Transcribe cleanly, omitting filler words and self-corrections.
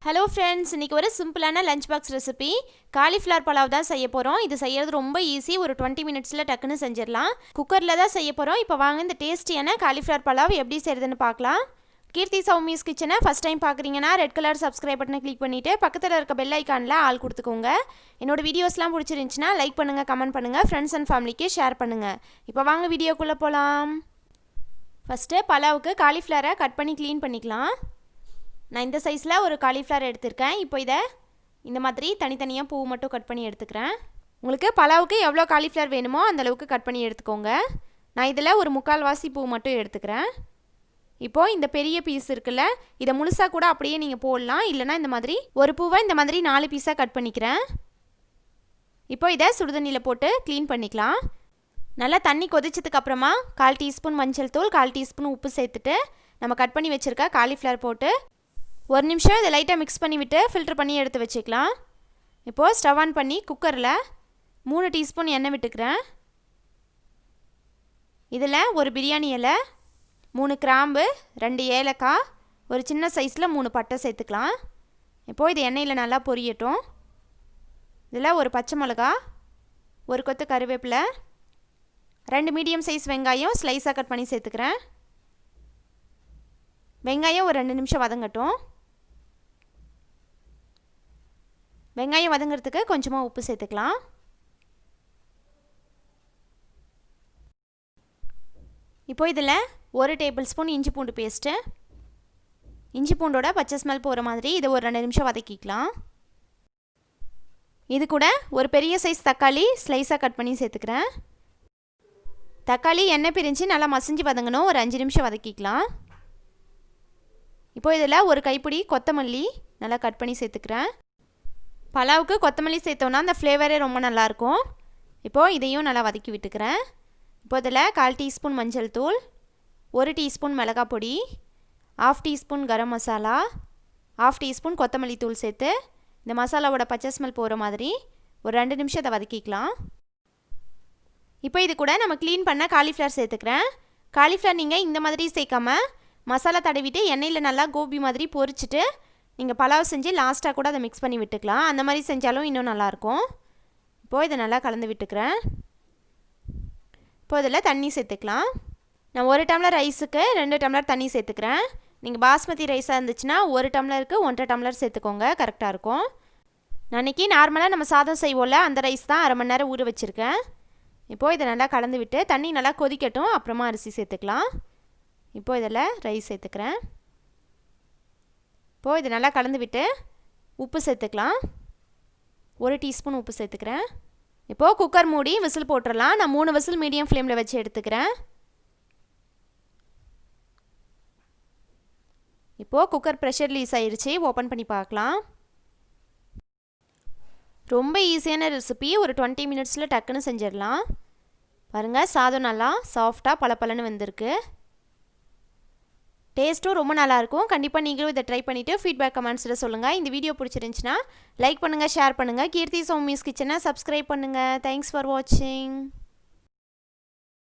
Hello friends, இன்றைக்கி ஒரு சிம்பிளான lunch box recipe cauliflower pulao தான் செய்ய போகிறோம். இது செய்கிறது ரொம்ப ஈஸி. ஒரு 20 மினிட்ஸில் டக்குன்னு செஞ்சிடலாம். குக்கரில் தான் செய்ய போகிறோம். இப்போ வாங்க இந்த டேஸ்டியான காலிஃப்ளவர் பலாவ் எப்படி செய்கிறதுன்னு பார்க்கலாம். கீர்த்தி சௌமிஸ் கிச்சனை ஃபஸ்ட் டைம் பார்க்குறீங்கன்னா ரெட் கலர் சப்ஸ்கிரைப் பட்டனை கிளிக் பண்ணிவிட்டு பக்கத்தில் இருக்க பெல் ஐக்கானில் ஆல் கொடுத்துக்கோங்க. என்னோடய வீடியோஸ்லாம் பிடிச்சிருந்துச்சின்னா லைக் பண்ணுங்கள், கமெண்ட் பண்ணுங்கள், ஃப்ரெண்ட்ஸ் அண்ட் ஃபேமிலிக்கு ஷேர் பண்ணுங்கள். இப்போ வாங்க வீடியோக்குள்ளே போகலாம். ஃபஸ்ட்டு பலாவுக்கு காலிஃப்ளவரை கட் பண்ணி க்ளீன் பண்ணிக்கலாம். நான் இந்த சைஸில் ஒரு காலிஃப்ளவர் எடுத்திருக்கேன். இப்போ இதை இந்த மாதிரி தனித்தனியாக பூ மட்டும் கட் பண்ணி எடுத்துக்கிறேன். உங்களுக்கு பலாவுக்கு எவ்வளோ காலிஃப்ளவர் வேணுமோ அந்தளவுக்கு கட் பண்ணி எடுத்துக்கோங்க. நான் இதில் ஒரு 3/4 பூ மட்டும் எடுத்துக்கிறேன். இப்போது இந்த பெரிய பீஸ் இருக்குல்ல, இதை முழுசாக கூட அப்படியே நீங்கள் போடலாம். இல்லைனா இந்த மாதிரி ஒரு பூவை இந்த மாதிரி 4 பீஸாக கட் பண்ணிக்கிறேன். இப்போ இதை சுடுதண்ணியில் போட்டு க்ளீன் பண்ணிக்கலாம். நல்லா தண்ணி கொதிச்சதுக்கப்புறமா 1/4 டீஸ்பூன் மஞ்சள் தூள், 1/4 டீஸ்பூன் உப்பு சேர்த்துட்டு நம்ம கட் பண்ணி வச்சுருக்க காலிஃப்ளவர் போட்டு ஒரு நிமிஷம் இதை லைட்டாக மிக்ஸ் பண்ணி விட்டு ஃபில்டர் பண்ணி எடுத்து வச்சுக்கலாம். இப்போது ஸ்டவ் ஆன் பண்ணி குக்கரில் 3 டீஸ்பூன் எண்ணெய் விட்டுக்கிறேன். இதில் ஒரு பிரியாணி இலை, 3 கிராம்பு, 2 ஏலக்காய், ஒரு சின்ன சைஸில் 3 பட்டை சேர்த்துக்கலாம். இப்போது இது எண்ணெயில் நல்லா பொரியட்டும். இதில் ஒரு பச்சை மிளகா, ஒரு கொத்து கருவேப்பிலை, 2 மீடியம் சைஸ் வெங்காயம் ஸ்லைஸாக கட் பண்ணி சேர்த்துக்கிறேன். வெங்காயம் ஒரு 2 நிமிஷம் வதங்கட்டும். வெங்காயம் வதங்கிறதுக்கு கொஞ்சமாக உப்பு சேர்த்துக்கலாம். இப்போ இதில் 1 டேபிள் ஸ்பூன் இஞ்சி பூண்டு பேஸ்ட்டு, இஞ்சி பூண்டோட பச்சை ஸ்மெல் போகிற மாதிரி இதை ஒரு 2 நிமிஷம் வதக்கிக்கலாம். இது கூட ஒரு பெரிய சைஸ் தக்காளி ஸ்லைஸாக கட் பண்ணி சேர்த்துக்கிறேன். தக்காளி எண்ணெய் பிரிஞ்சு நல்லா மசிஞ்சு வதங்கணும். ஒரு 5 நிமிஷம் வதக்கிக்கலாம். இப்போ இதில் ஒரு கைப்பிடி கொத்தமல்லி நல்லா கட் பண்ணி சேர்த்துக்கிறேன். பலாவுக்கு கொத்தமல்லி சேர்த்தோன்னா அந்த ஃப்ளேவரே ரொம்ப நல்லாயிருக்கும். இப்போது இதையும் நல்லா வதக்கி விட்டுக்கிறேன். இப்போ இதில் 1/4 டீஸ்பூன் மஞ்சள் தூள், 1 டீஸ்பூன் மிளகாய் பொடி, 1/2 டீஸ்பூன் கரம் மசாலா, 1/2 டீஸ்பூன் கொத்தமல்லி தூள் சேர்த்து இந்த மசாலாவோட பச்சை ஸ்மெல் போகிற மாதிரி ஒரு 2 நிமிஷம் அதை வதக்கிக்கலாம். இப்போ இது கூட நம்ம க்ளீன் பண்ண காலிஃப்ளவர் சேர்த்துக்கிறேன். காலிஃப்ளவர் நீங்கள் இந்த மாதிரி சேர்க்காமல் மசாலா தடவிட்டு எண்ணெயில் நல்லா கோபி மாதிரி பொரிச்சிட்டு நீங்கள் பலாவ் செஞ்சு லாஸ்ட்டாக கூட அதை மிக்ஸ் பண்ணி விட்டுக்கலாம். அந்த மாதிரி செஞ்சாலும் இன்னும் நல்லாயிருக்கும். இப்போது இதை நல்லா கலந்து விட்டுக்கிறேன். இப்போ இதில் தண்ணி சேர்த்துக்கலாம். நான் 1 டம்ளர் ரைஸுக்கு 2 டம்ளர் தண்ணி சேர்த்துக்கிறேன். நீங்கள் பாஸ்மதி ரைஸாக இருந்துச்சுன்னா 1 டம்ளருக்கு 1.5 டம்ளர் சேர்த்துக்கோங்க, கரெக்டாக இருக்கும். நான் இன்றைக்கி நார்மலாக நம்ம சாதம் செய்வோம்ல அந்த ரைஸ் தான் 1/2 மணி நேரம் ஊற வச்சுருக்கேன். இப்போது இதை நல்லா கலந்து விட்டு தண்ணி நல்லா கொதிக்கட்டும், அப்புறமா அரிசி சேர்த்துக்கலாம். இப்போது இதில் ரைஸ் சேர்த்துக்கிறேன். இப்போது இதை நல்லா கலந்து விட்டு உப்பு சேர்த்துக்கலாம். 1 டீஸ்பூன் உப்பு சேர்த்துக்கிறேன். இப்போது குக்கர் மூடி விசில் போட்டுடலாம். நான் 3 விசில் மீடியம் ஃப்ளேமில் வச்சு எடுத்துக்கிறேன். இப்போது குக்கர் ப்ரெஷர் ரிலீஸ் ஆயிடுச்சு. ஓப்பன் பண்ணி பார்க்கலாம். ரொம்ப ஈஸியான ரெசிபி. ஒரு 20 மினிட்ஸில் டக்குன்னு செஞ்சிடலாம். பாருங்கள், சாதம் நல்லா சாஃப்டாக பளபளன்னு வந்திருக்கு. டேஸ்ட்டும் ரொம்ப நல்லாயிருக்கும். கண்டிப்பாக நீங்களும் இதை ட்ரை பண்ணிவிட்டு ஃபீட்பேக் கமெண்ட்ஸில் சொல்லுங்கள். இந்த வீடியோ பிடிச்சிருந்துச்சின்னா லைக் பண்ணுங்கள், ஷேர் பண்ணுங்கள். கீர்த்தி சௌமிஸ் கிச்சனை சப்ஸ்கிரைப் பண்ணுங்கள். தேங்க்ஸ் ஃபார் வாட்சிங்.